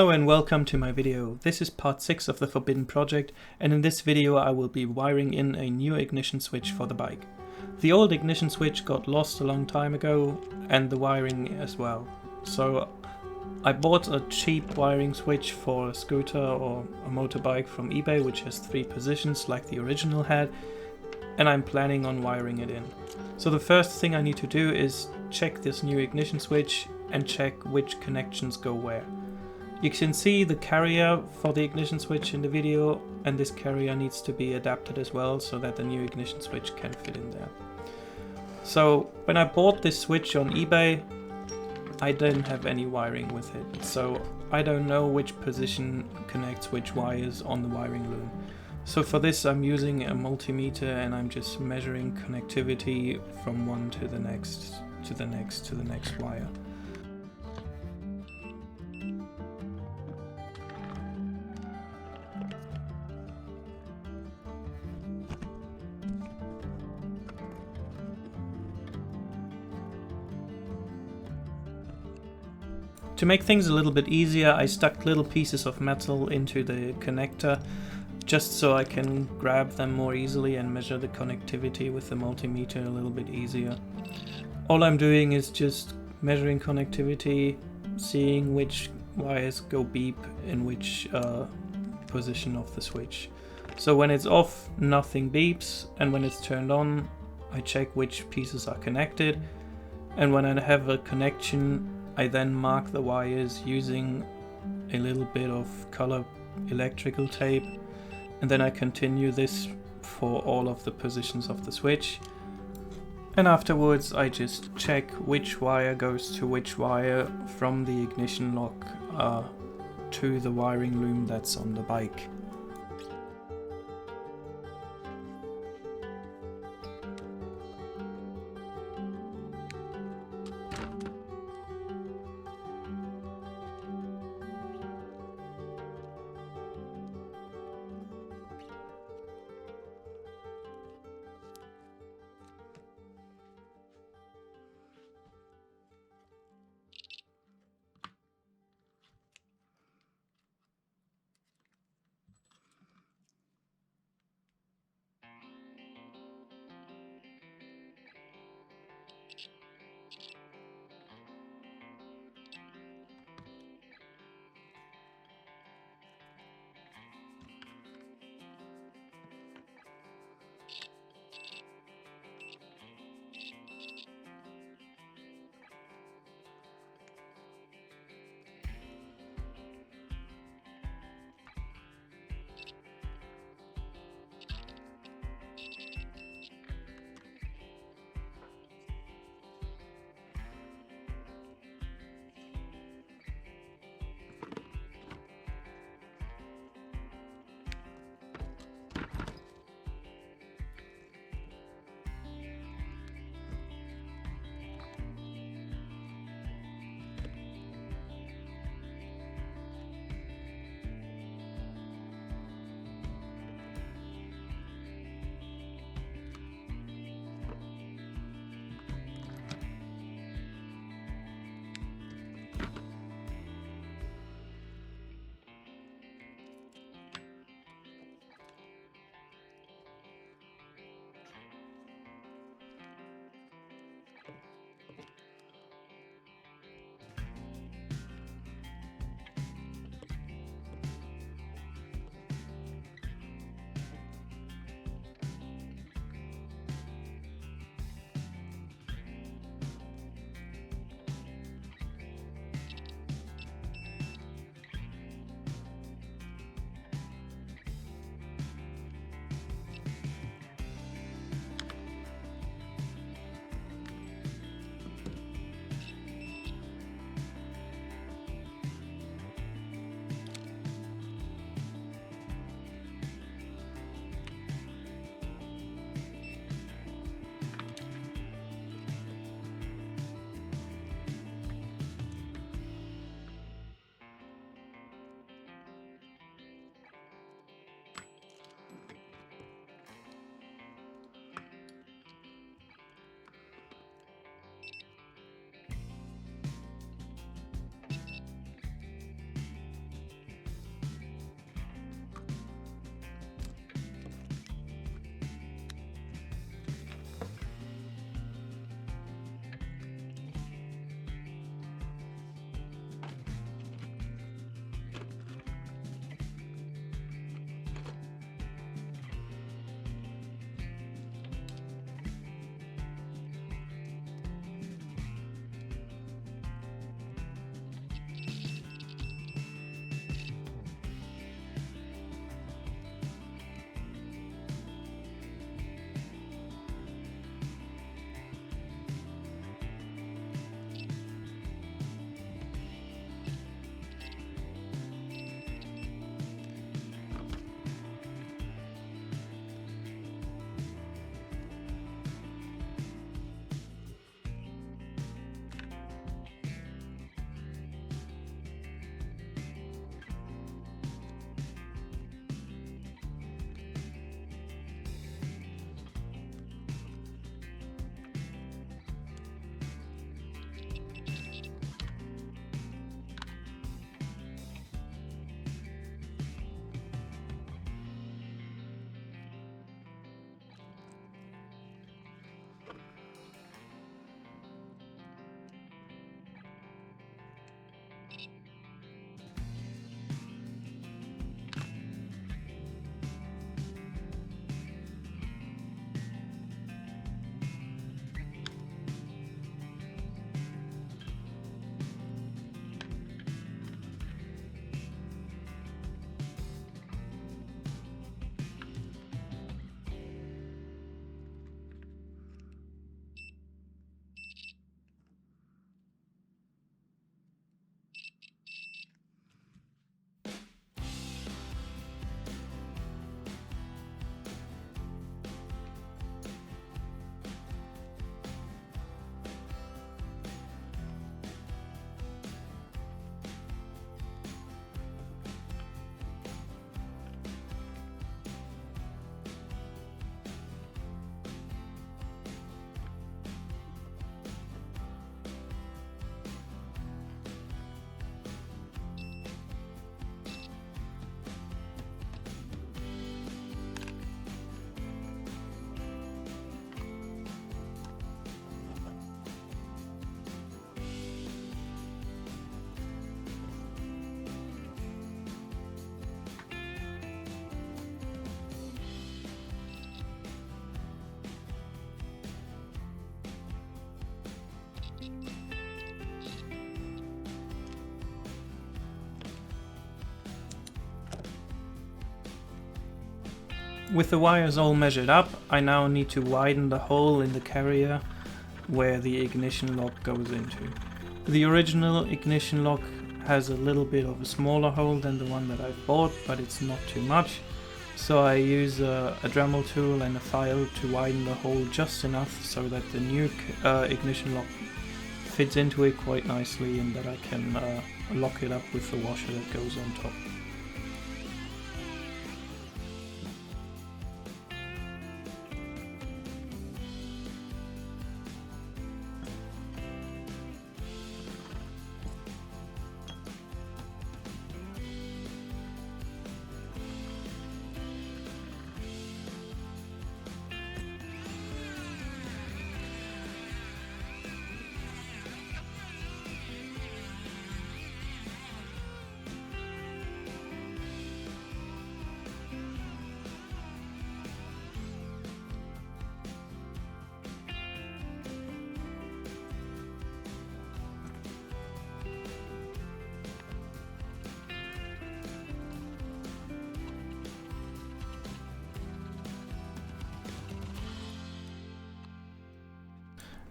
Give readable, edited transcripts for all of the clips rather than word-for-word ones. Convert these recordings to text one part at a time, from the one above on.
Hello and welcome to my video. This is part 6 of the Forbidden Project, and in this video I will be wiring in a new ignition switch for the bike. The old ignition switch got lost a long time ago, and the wiring as well. So I bought a cheap wiring switch for a scooter or a motorbike from eBay, which has 3 positions like the original had, and I'm planning on wiring it in. So the first thing I need to do is check this new ignition switch and check which connections go where. You can see the carrier for the ignition switch in the video, and this carrier needs to be adapted as well so that the new ignition switch can fit in there. So when I bought this switch on eBay, I didn't have any wiring with it, so I don't know which position connects which wires on the wiring loom. So for this I'm using a multimeter and I'm just measuring connectivity from one to the next, to the next, to the next wire. To make things a little bit easier, I stuck little pieces of metal into the connector just so I can grab them more easily and measure the connectivity with the multimeter a little bit easier. All I'm doing is just measuring connectivity, seeing which wires go beep in which position of the switch. So when it's off, nothing beeps, and when it's turned on, I check which pieces are connected, and when I have a connection, I then mark the wires using a little bit of color electrical tape, and then I continue this for all of the positions of the switch. And afterwards I just check which wire goes to which wire from the ignition lock to the wiring loom that's on the bike. With the wires all measured up, I now need to widen the hole in the carrier where the ignition lock goes into. The original ignition lock has a little bit of a smaller hole than the one that I've bought, but it's not too much. So I use a Dremel tool and a file to widen the hole just enough so that the new ignition lock fits into it quite nicely and that I can lock it up with the washer that goes on top.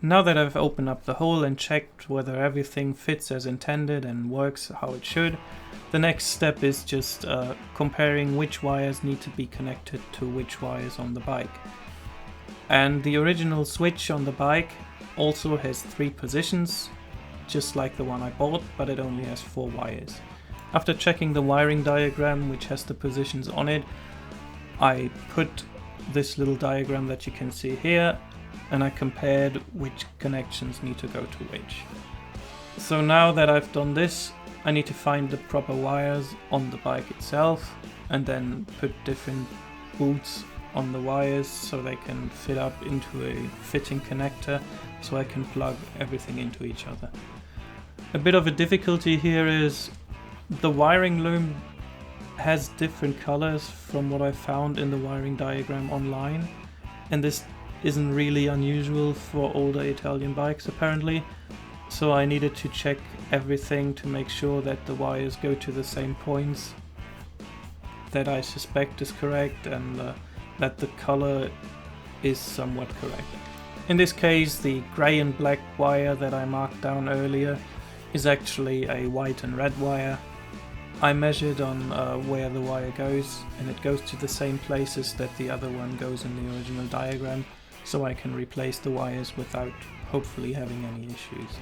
Now that I've opened up the hole and checked whether everything fits as intended and works how it should, the next step is just comparing which wires need to be connected to which wires on the bike. And the original switch on the bike also has 3 positions, just like the one I bought, but it only has 4 wires. After checking the wiring diagram, which has the positions on it, I put this little diagram that you can see here, and I compared which connections need to go to which. So now that I've done this, I need to find the proper wires on the bike itself and then put different boots on the wires so they can fit up into a fitting connector so I can plug everything into each other. A bit of a difficulty here is the wiring loom has different colors from what I found in the wiring diagram online, and this isn't really unusual for older Italian bikes apparently, so I needed to check everything to make sure that the wires go to the same points that I suspect is correct and that the color is somewhat correct. In this case, the grey and black wire that I marked down earlier is actually a white and red wire. I measured on where the wire goes, and it goes to the same places that the other one goes in the original diagram, so I can replace the wires without hopefully having any issues.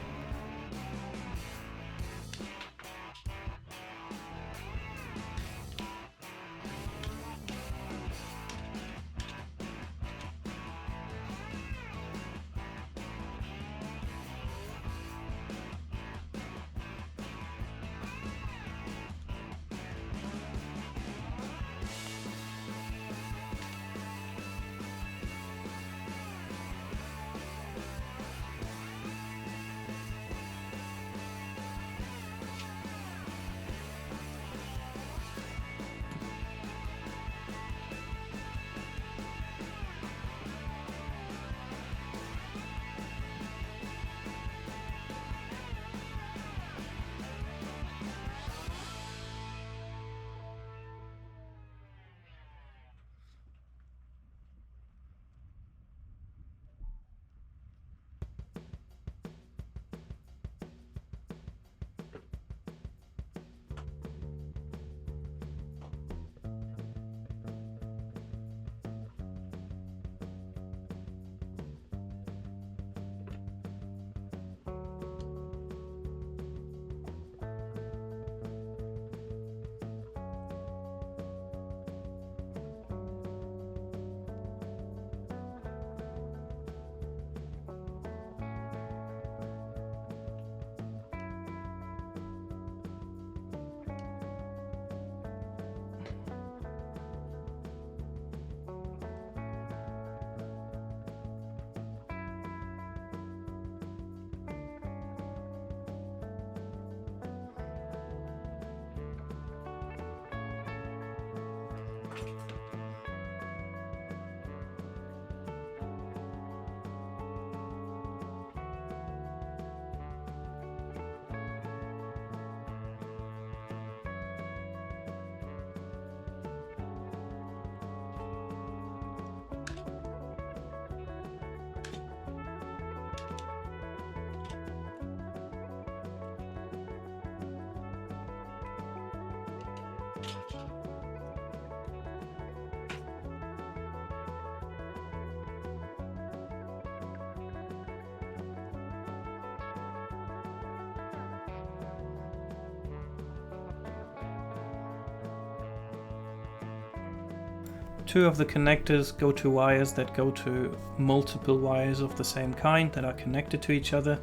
2 of the connectors go to wires that go to multiple wires of the same kind that are connected to each other.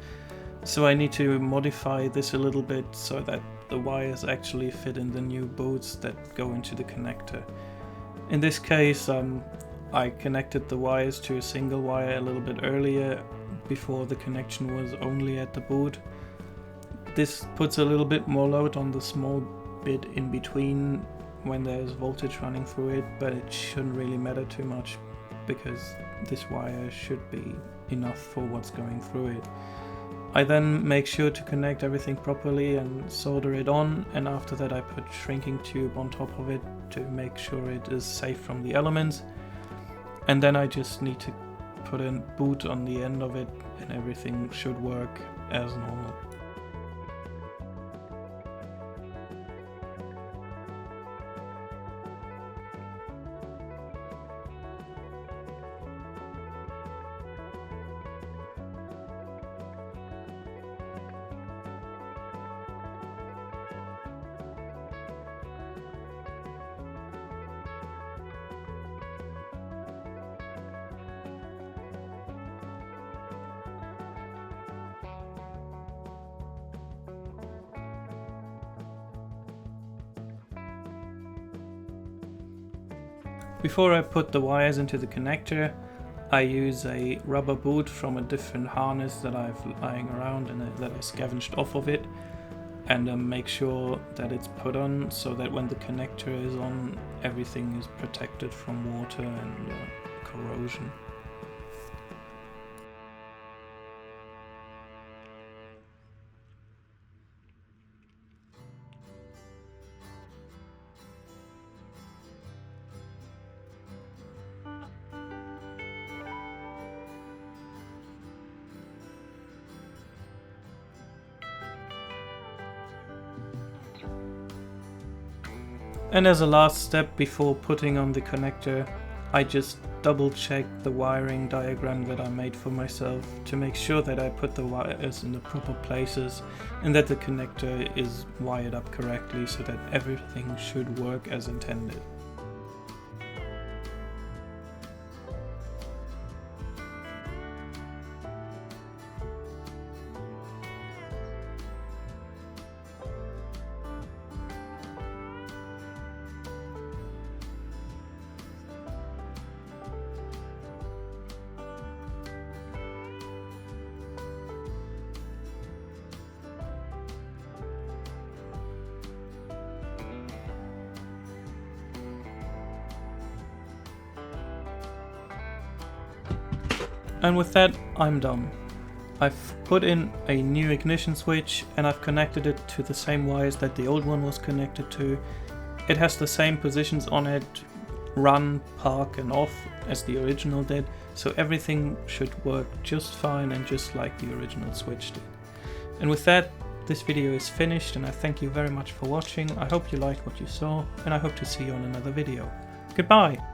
So I need to modify this a little bit so that the wires actually fit in the new boards that go into the connector. In this case, I connected the wires to a single wire a little bit earlier, before the connection was only at the board. This puts a little bit more load on the small bit in between when there's voltage running through it, but it shouldn't really matter too much because this wire should be enough for what's going through it. I then make sure to connect everything properly and solder it on, and after that I put shrinking tube on top of it to make sure it is safe from the elements, and then I just need to put a boot on the end of it and everything should work as normal. Before I put the wires into the connector, I use a rubber boot from a different harness that I've lying around and that I scavenged off of it, and make sure that it's put on so that when the connector is on, everything is protected from water and corrosion. And as a last step before putting on the connector, I just double check the wiring diagram that I made for myself to make sure that I put the wires in the proper places and that the connector is wired up correctly so that everything should work as intended. And with that, I'm done. I've put in a new ignition switch and I've connected it to the same wires that the old one was connected to. It has the same positions on it, run, park and off, as the original did, so everything should work just fine and just like the original switch did. And with that, this video is finished and I thank you very much for watching. I hope you liked what you saw and I hope to see you on another video. Goodbye!